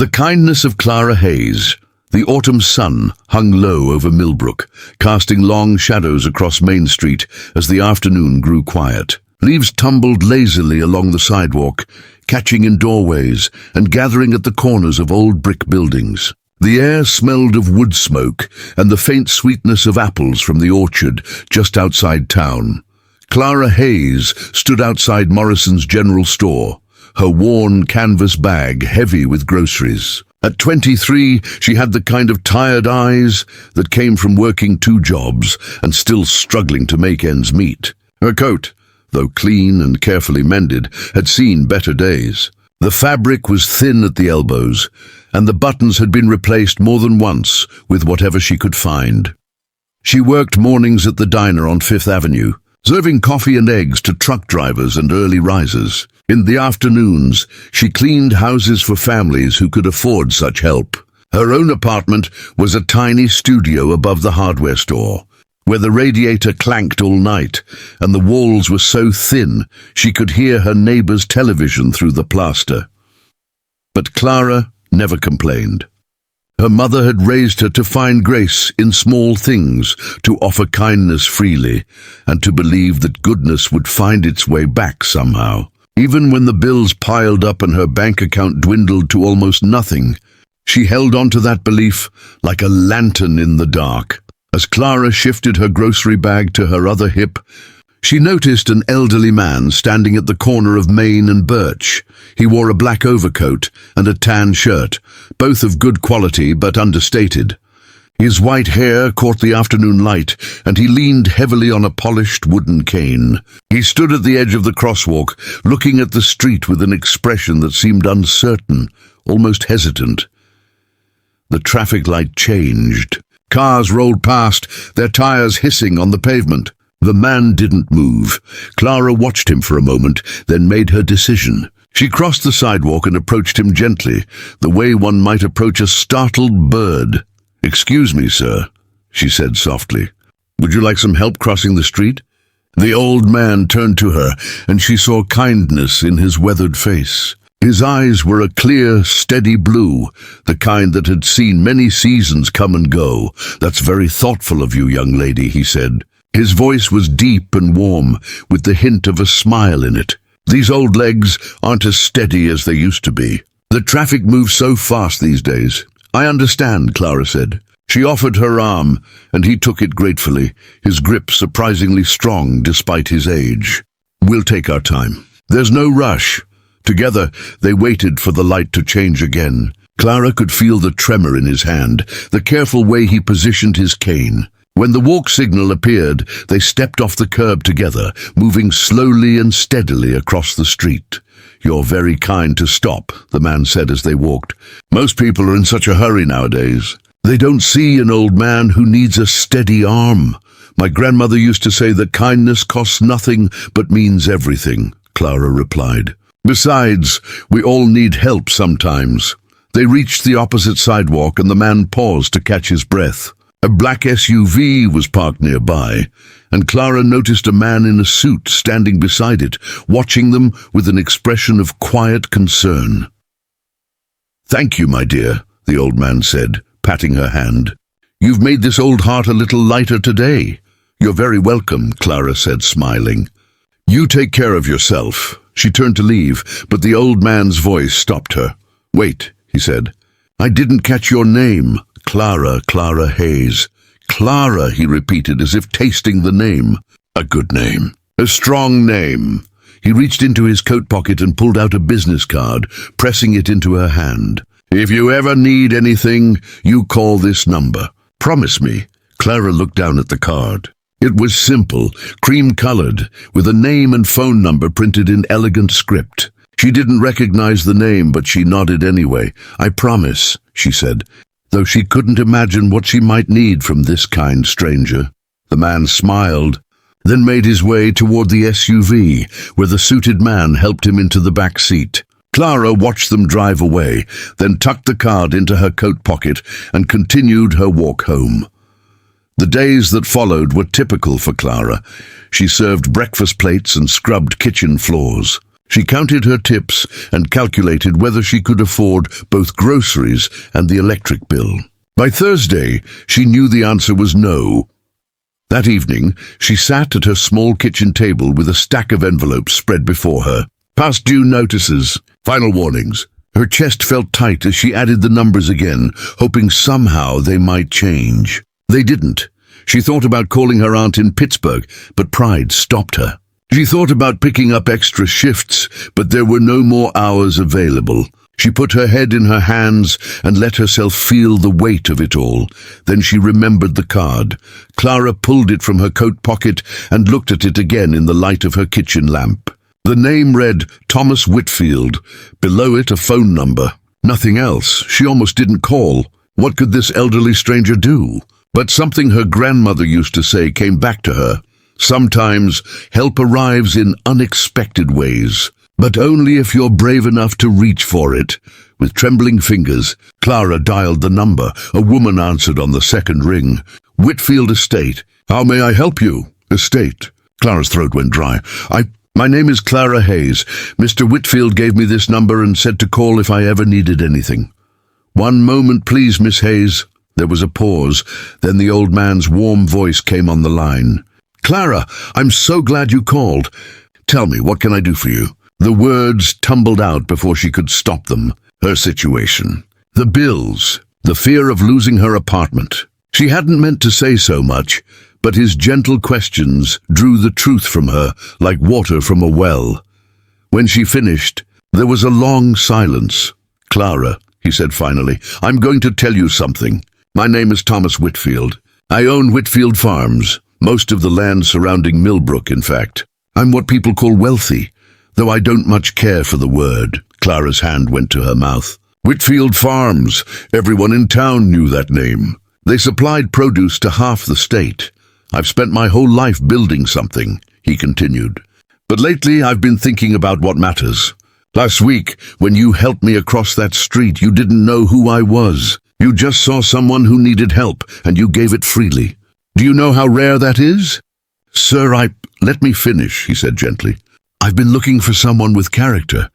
The kindness of Clara Hayes. The autumn sun hung low over Millbrook, casting long shadows across Main Street as the afternoon grew quiet. Leaves tumbled lazily along the sidewalk, catching in doorways and gathering at the corners of old brick buildings. The air smelled of wood smoke and the faint sweetness of apples from the orchard just outside town. Clara Hayes stood outside Morrison's general store, her worn canvas bag heavy with groceries. At 23, she had the kind of tired eyes that came from working 2 jobs and still struggling to make ends meet. Her coat, though clean and carefully mended, had seen better days. The fabric was thin at the elbows, and the buttons had been replaced more than once with whatever she could find. She worked mornings at the diner on Fifth Avenue, serving coffee and eggs to truck drivers and early risers. In the afternoons, she cleaned houses for families who could afford such help. Her own apartment was a tiny studio above the hardware store, where the radiator clanked all night, and the walls were so thin she could hear her neighbor's television through the plaster. But Clara never complained. Her mother had raised her to find grace in small things, to offer kindness freely, and to believe that goodness would find its way back somehow. Even when the bills piled up and her bank account dwindled to almost nothing, she held on to that belief like a lantern in the dark. As Clara shifted her grocery bag to her other hip, she noticed an elderly man standing at the corner of Main and Birch. He wore a black overcoat and a tan shirt, both of good quality but understated. His white hair caught the afternoon light, and he leaned heavily on a polished wooden cane. He stood at the edge of the crosswalk, looking at the street with an expression that seemed uncertain, almost hesitant. The traffic light changed. Cars rolled past, their tires hissing on the pavement. The man didn't move. Clara watched him for a moment, then made her decision. She crossed the sidewalk and approached him gently, the way one might approach a startled bird. "Excuse me, sir," she said softly. "Would you like some help crossing the street?" The old man turned to her, and she saw kindness in his weathered face. His eyes were a clear, steady blue, the kind that had seen many seasons come and go. "That's very thoughtful of you, young lady," he said. His voice was deep and warm, with the hint of a smile in it. "These old legs aren't as steady as they used to be. The traffic moves so fast these days." "I understand," Clara said. She offered her arm, and he took it gratefully, his grip surprisingly strong despite his age. "We'll take our time. There's no rush." Together, they waited for the light to change again. Clara could feel the tremor in his hand, the careful way he positioned his cane. When the walk signal appeared, they stepped off the curb together, moving slowly and steadily across the street. "You're very kind to stop," the man said as they walked. "Most people are in such a hurry nowadays. They don't see an old man who needs a steady arm. My grandmother used to say that kindness costs nothing but means everything," Clara replied. "Besides, we all need help sometimes." They reached the opposite sidewalk, and the man paused to catch his breath. A black SUV was parked nearby, and Clara noticed a man in a suit standing beside it, watching them with an expression of quiet concern. "Thank you, my dear," the old man said, patting her hand. "You've made this old heart a little lighter today." "You're very welcome," Clara said, smiling. "You take care of yourself." She turned to leave, but the old man's voice stopped her. "Wait," he said. "I didn't catch your name." Clara Hayes." "Clara," he repeated, as if tasting the name. "A good name. A strong name." He reached into his coat pocket and pulled out a business card, pressing it into her hand. "If you ever need anything, you call this number. Promise me." Clara looked down at the card. It was simple, cream-colored, with a name and phone number printed in elegant script. She didn't recognize the name, but she nodded anyway. "I promise," she said, though she couldn't imagine what she might need from this kind stranger. The man smiled, then made his way toward the SUV, where the suited man helped him into the back seat. Clara watched them drive away, then tucked the card into her coat pocket and continued her walk home. The days that followed were typical for Clara. She served breakfast plates and scrubbed kitchen floors. She counted her tips and calculated whether she could afford both groceries and the electric bill. By Thursday, she knew the answer was no. That evening, she sat at her small kitchen table with a stack of envelopes spread before her. Past due notices, final warnings. Her chest felt tight as she added the numbers again, hoping somehow they might change. They didn't. She thought about calling her aunt in Pittsburgh, but pride stopped her. She thought about picking up extra shifts, but there were no more hours available. She put her head in her hands and let herself feel the weight of it all. Then she remembered the card. Clara pulled it from her coat pocket and looked at it again in the light of her kitchen lamp. The name read Thomas Whitfield. Below it, a phone number. Nothing else. She almost didn't call. What could this elderly stranger do? But something her grandmother used to say came back to her. Sometimes help arrives in unexpected ways, but only if you're brave enough to reach for it. With trembling fingers, Clara dialed the number. A woman answered on the second ring. Whitfield Estate. How may I help you? Estate. Clara's throat went dry. My name is Clara Hayes. Mr. Whitfield gave me this number and said to call if I ever needed anything. One moment, please, Miss Hayes. There was a pause. Then the old man's warm voice came on the line. Clara, I'm so glad you called. Tell me, what can I do for you? The words tumbled out before she could stop them. Her situation. The bills. The fear of losing her apartment. She hadn't meant to say so much, but his gentle questions drew the truth from her like water from a well. When she finished, there was a long silence. Clara, he said finally, I'm going to tell you something. My name is Thomas Whitfield. I own Whitfield Farms. Most of the land surrounding Millbrook, in fact. I'm what people call wealthy, though I don't much care for the word. Clara's hand went to her mouth. Whitfield Farms. Everyone in town knew that name. They supplied produce to half the state. I've spent my whole life building something, he continued. But lately I've been thinking about what matters. Last week, when you helped me across that street, you didn't know who I was. You just saw someone who needed help, and you gave it freely. Do you know how rare that is? Sir, let me finish, he said gently. I've been looking for someone with character.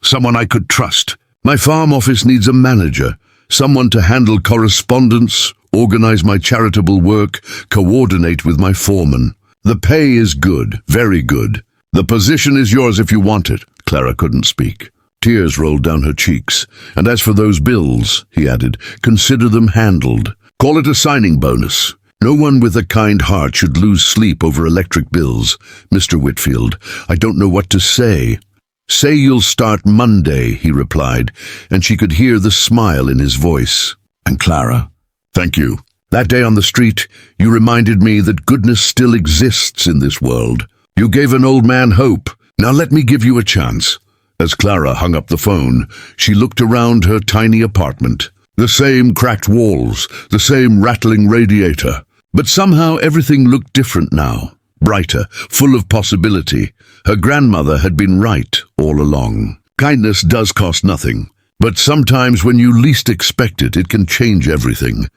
Someone I could trust. My farm office needs a manager. Someone to handle correspondence, organize my charitable work, coordinate with my foreman. The pay is good, very good. The position is yours if you want it. Clara couldn't speak. Tears rolled down her cheeks. And as for those bills, he added, consider them handled. Call it a signing bonus. No one with a kind heart should lose sleep over electric bills. Mr. Whitfield, I don't know what to say. Say you'll start Monday, he replied, and she could hear the smile in his voice. And Clara, thank you. That day on the street, you reminded me that goodness still exists in this world. You gave an old man hope. Now let me give you a chance. As Clara hung up the phone, she looked around her tiny apartment. The same cracked walls, the same rattling radiator. But somehow everything looked different now, brighter, full of possibility. Her grandmother had been right all along. Kindness does cost nothing, but sometimes when you least expect it, it can change everything.